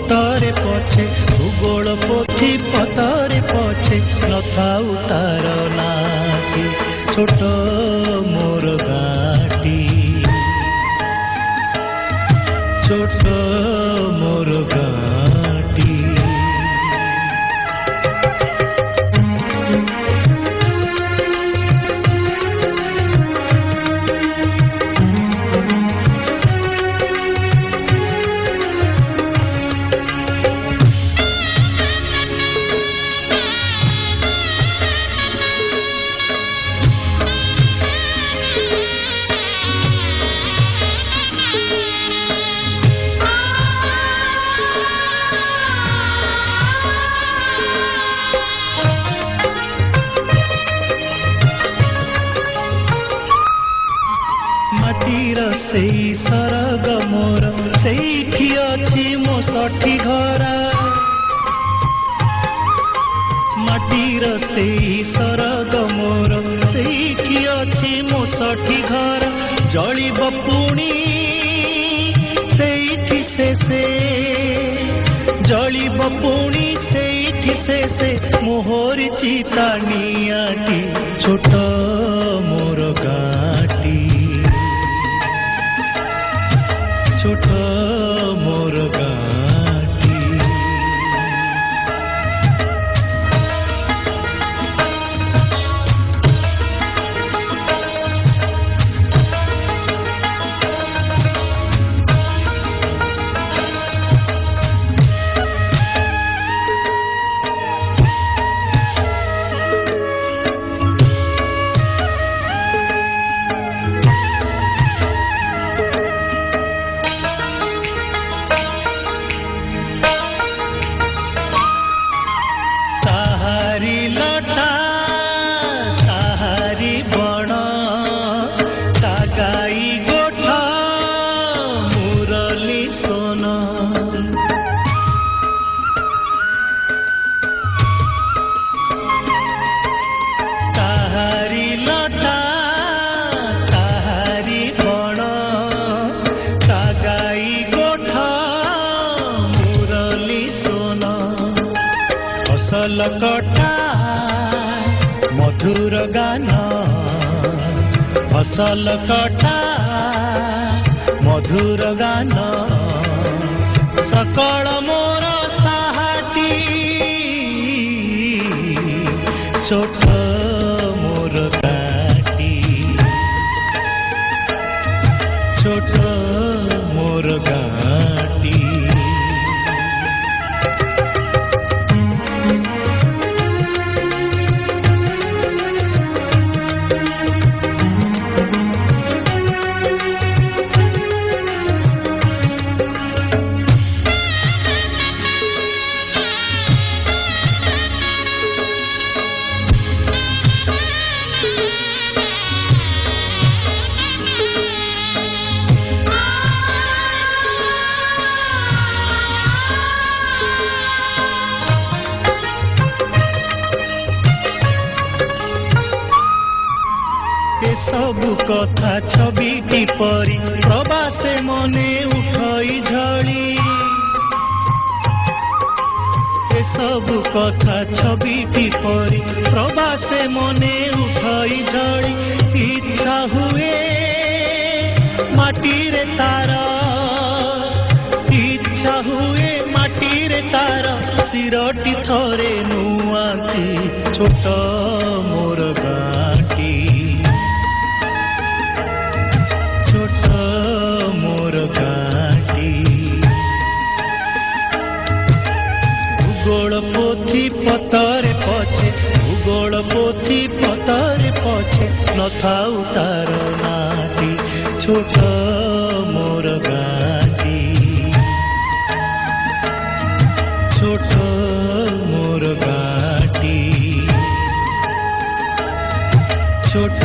पतरे पछे भूगोल पोथी पतरे पछे नथाउ तार नाटी छोट मोर गाटी छोट मोर गाटी सेई सरग मोर सेठी अछि मो सठी घरा माटीर सेई सरग मोर सेठी अछि मो सठी घरा जलिब पुणी सेठी से जलिब पुणी सेठी से मोहरी चिता नियाटी छोट मोर गाटी छोट मोर गाटी कटा मधुर गान फसल कटा मधुर गान सकल मोर साहाटी छोट मोर गाटी छोट मोर गाटी सबु कथा छविटी परी प्रवासे मने उठई झड़ी ए सबु कथा छविटी परी प्रवासे मने उठई झड़ी इच्छा हुए माटी रे तार इच्छा हुए माटी रे तार सिरटी थरे नुआती छोट मोर गाटी छोट मोर गाटी भूगोल पोथी पतरे पछे भूगोल पोथी पतरे पछे नथाउ तार नाटी छोट मोर गाटी छोट मोर गाटी छोट